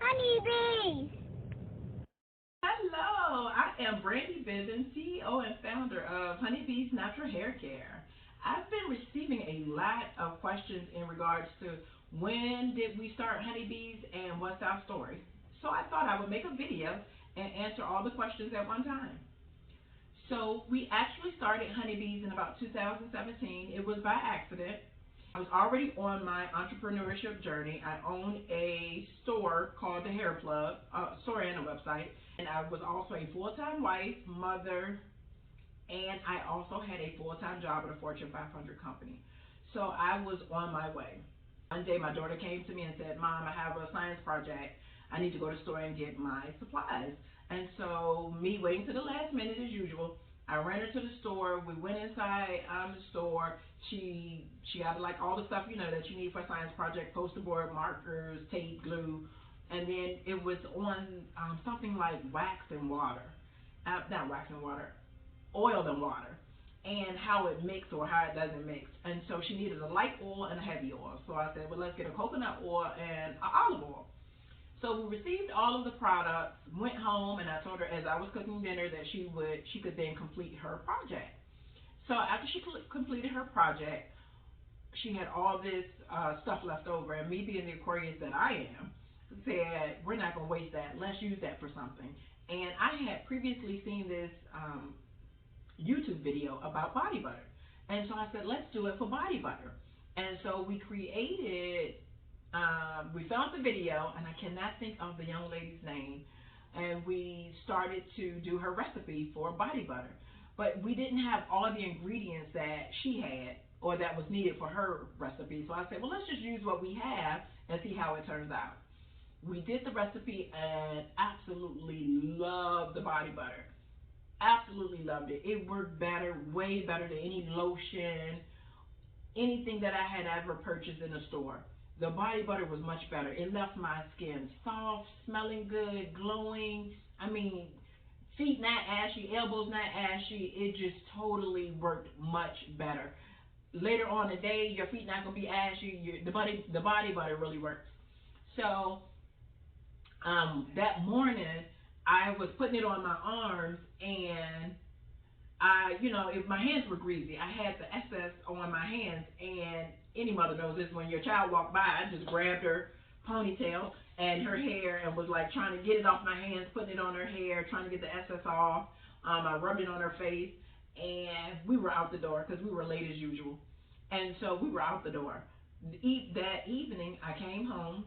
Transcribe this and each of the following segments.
Honey Beez. Hello, I am Brandi Biviens, CEO and founder of Honey Beez Natural Hair Care. I've been receiving a lot of questions in regards to when did we start Honey Beez and what's our story. So I thought I would make a video and answer all the questions at one time. So we actually started Honey Beez in about 2017. It was by accident. I was already on my entrepreneurship journey. I own a store called The Hair Plug, store and a website. And I was also a full-time wife, mother, and I also had a full-time job at a Fortune 500 company. So I was on my way. One day my daughter came to me and said, "Mom, I have a science project. I need to go to the store and get my supplies." And so me waiting to the last minute as usual, I ran her to the store. We went inside the store. She got like all the stuff, that you need for a science project: poster board, markers, tape, glue. And then it was on something like wax and water. Not wax and water, oil and water, and how it mixes or how it doesn't mix. And so she needed a light oil and a heavy oil. So I said, well, let's get a coconut oil and an olive oil. So we received all of the products, went home, and I told her as I was cooking dinner that she could then complete her project. So after she completed her project, she had all this stuff left over, and me being the Aquarius that I am, said, we're not going to waste that. Let's use that for something. And I had previously seen this YouTube video about body butter. And so I said, let's do it for body butter. And so we created, we found the video, and I cannot think of the young lady's name, and we started to do her recipe for body butter. But we didn't have all the ingredients that she had or that was needed for her recipe. So I said, well, let's just use what we have and see how it turns out. We did the recipe and absolutely loved the body butter. Absolutely loved it. It worked better, way better than any lotion, anything that I had ever purchased in the store. The body butter was much better. It left my skin soft, smelling good, glowing. I mean, feet not ashy, elbows not ashy. It just totally worked much better. Later on in the day, your feet not going to be ashy. The body butter really works. So that morning, I was putting it on my arms, and if my hands were greasy, I had the excess on my hands. And any mother knows this: when your child walked by, I just grabbed her ponytail and her hair and was like trying to get it off my hands, putting it on her hair, trying to get the excess off. I rubbed it on her face, and we were out the door because we were late as usual. And so we were out the door. That evening, I came home.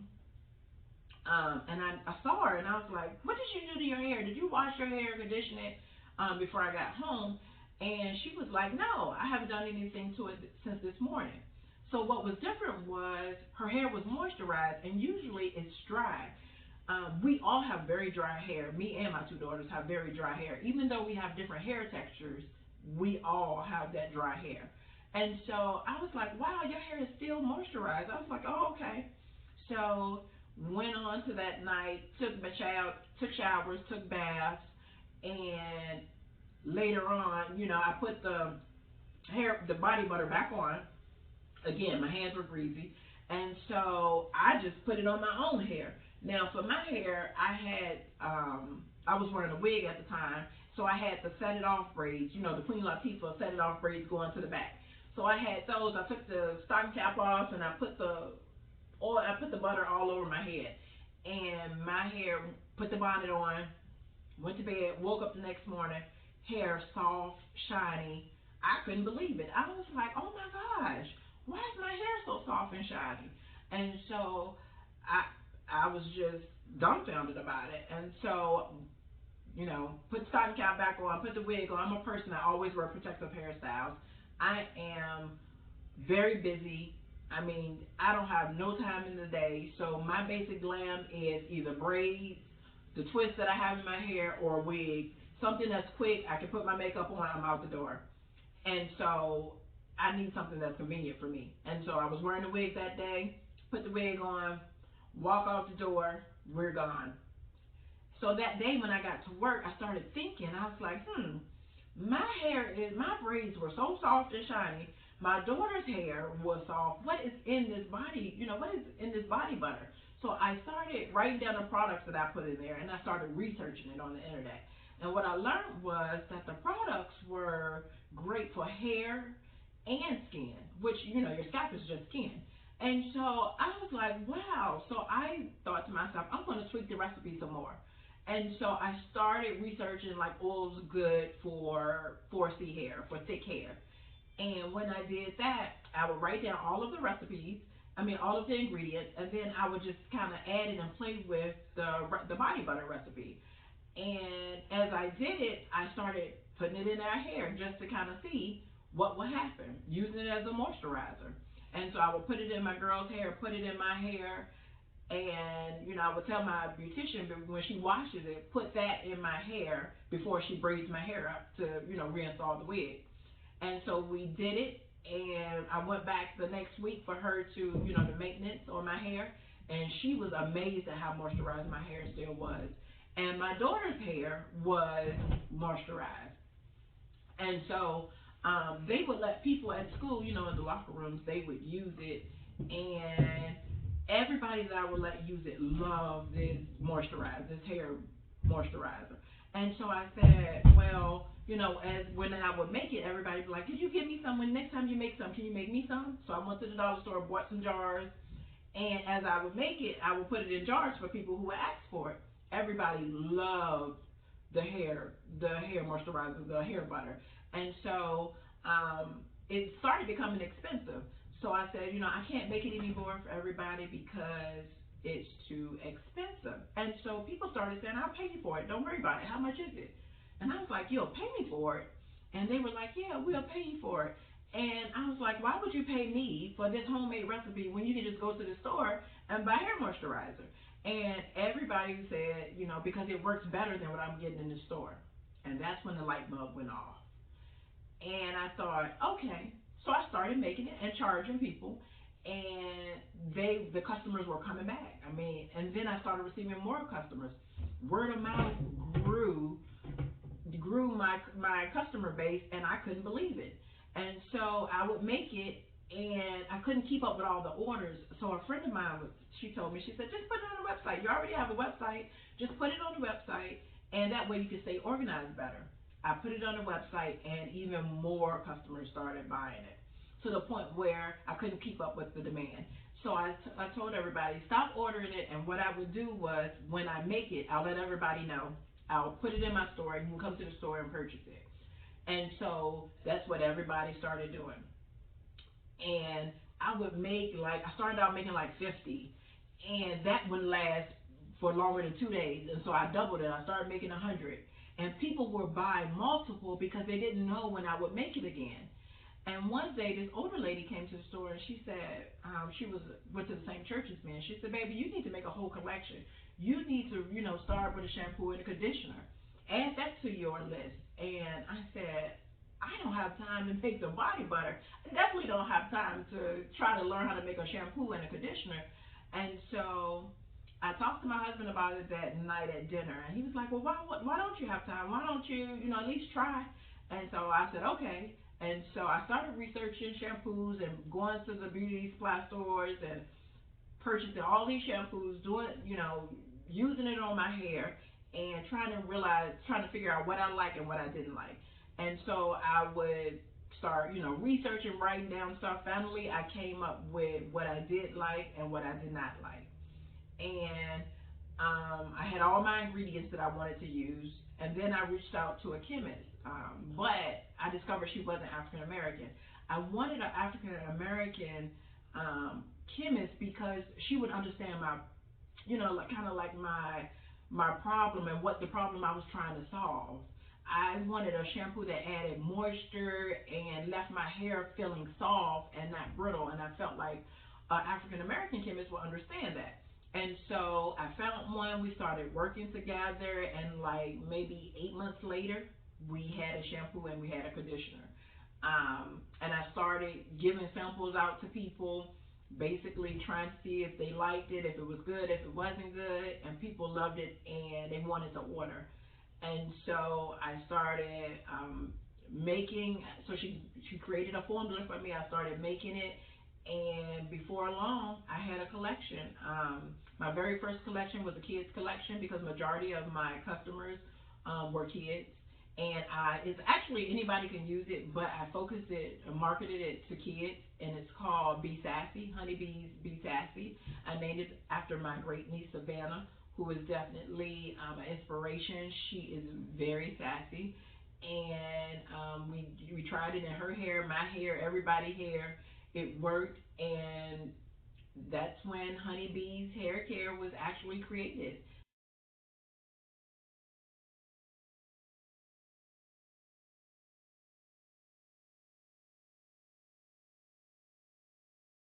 And I saw her, and I was like, what did you do to your hair? Did you wash your hair, condition it before I got home? And she was like, no, I haven't done anything to it since this morning. So what was different was her hair was moisturized, and usually it's dry. We all have very dry hair. Me and my two daughters have very dry hair. Even though we have different hair textures, we all have that dry hair. And so I was like, wow, your hair is still moisturized. I was like, oh, okay. So went on to that night, took showers, took baths, and later on, I put the body butter back on. Again, my hands were greasy, and so I just put it on my own hair. Now, for my hair, I was wearing a wig at the time, so I had the set it off braids, the Queen Latifah set it off braids going to the back. So I had those. I took the stocking cap off, and I put the butter all over my head, and my hair, put the bonnet on, went to bed, woke up the next morning, hair soft, shiny. I couldn't believe it. I was like, oh my gosh, why is my hair so soft and shiny? And so I was just dumbfounded about it. And so, put the stocking cap back on, put the wig on. I'm a person that always wear protective hairstyles. I am very busy. I mean, I don't have no time in the day, so my basic glam is either braids, the twist that I have in my hair, or a wig, something that's quick. I can put my makeup on, I'm out the door. And so I need something that's convenient for me. And so I was wearing a wig that day, put the wig on, walk out the door, we're gone. So that day when I got to work, I started thinking, I was like, my braids were so soft and shiny. My daughter's hair was soft. What is in this body, what is in this body butter? So I started writing down the products that I put in there, and I started researching it on the internet. And what I learned was that the products were great for hair and skin, which, you know, your scalp is just skin. And so I was like, wow. So I thought to myself, I'm going to tweak the recipe some more. And so I started researching like oils good for 4C hair, for thick hair. And when I did that, I would write down all of the recipes, all of the ingredients, and then I would just kind of add it and play with the body butter recipe. And as I did it, I started putting it in our hair just to kind of see what would happen, using it as a moisturizer. And so I would put it in my girl's hair, put it in my hair, and, you know, I would tell my beautician when she washes it, put that in my hair before she braids my hair up to, you know, reinstall the wig. And so we did it, and I went back the next week for her to, you know, the maintenance on my hair, and she was amazed at how moisturized my hair still was. And my daughter's hair was moisturized. And so they would let people at school, you know, in the locker rooms, they would use it, and everybody that I would let use it loved this moisturizer, this hair moisturizer. And so I said, well, you know, as when I would make it, everybody would be like, could you give me some? When next time you make some, can you make me some? So I went to the dollar store, bought some jars, and as I would make it, I would put it in jars for people who would ask for it. Everybody loved the hair moisturizer, the hair butter. And so it started becoming expensive. So I said, you know, I can't make it anymore for everybody because it's too expensive. And so people started saying, I'll pay you for it. Don't worry about it. How much is it? And I was like, you'll pay me for it? And they were like, yeah, we'll pay you for it. And I was like, why would you pay me for this homemade recipe when you can just go to the store and buy hair moisturizer? And everybody said, you know, because it works better than what I'm getting in the store. And that's when the light bulb went off. And I thought, okay. So I started making it and charging people, and the customers were coming back. And then I started receiving more customers. Word of mouth grew my customer base, and I couldn't believe it. And so I would make it, and I couldn't keep up with all the orders. So a friend of mine, she told me, she said, just put it on the website. You already have a website. Just put it on the website, and that way you can stay organized better. I put it on the website, and even more customers started buying it, to the point where I couldn't keep up with the demand. So I told everybody, stop ordering it, and what I would do was, when I make it, I'll let everybody know. I'll put it in my store, and you can come to the store and purchase it. And so that's what everybody started doing. And I would make, I started out making like 50, and that wouldn't last for longer than 2 days. And so I doubled it. I started making 100. And people were buying multiple because they didn't know when I would make it again. And one day, this older lady came to the store, and she said, she went to the same church as me, and she said, baby, you need to make a whole collection. You need to, you know, start with a shampoo and a conditioner. Add that to your list. And I said, I don't have time to make the body butter. I definitely don't have time to try to learn how to make a shampoo and a conditioner. And so I talked to my husband about it that night at dinner, and he was like, well, why don't you have time? Why don't you, you know, at least try? And so I said, okay. And so I started researching shampoos and going to the beauty supply stores and purchasing all these shampoos, doing, you know, using it on my hair, and trying to figure out what I like and what I didn't like. And so I would start, you know, researching, writing down stuff. Finally, I came up with what I did like and what I did not like. And I had all my ingredients that I wanted to use, and then I reached out to a chemist. But I discovered she wasn't African American. I wanted an African American chemist because she would understand my, you know, kind of like my problem and what the problem I was trying to solve. I wanted a shampoo that added moisture and left my hair feeling soft and not brittle, and I felt like an African American chemist would understand that. And so I found one, we started working together, and like maybe 8 months later, we had a shampoo and we had a conditioner. And I started giving samples out to people, basically trying to see if they liked it, if it was good, if it wasn't good, and people loved it and they wanted to order. And so I started making, so she created a formula for me. I started making it, and before long, I had a collection. My very first collection was a kids collection because majority of my customers were kids. And it's actually anybody can use it, but I focused it, marketed it to kids, and it's called Be Sassy, Honey Beez Be Sassy. I named it after my great niece Savannah, who is definitely an inspiration. She is very sassy, and we tried it in her hair, my hair, everybody's hair. It worked, and that's when Honey Beez Hair Care was actually created.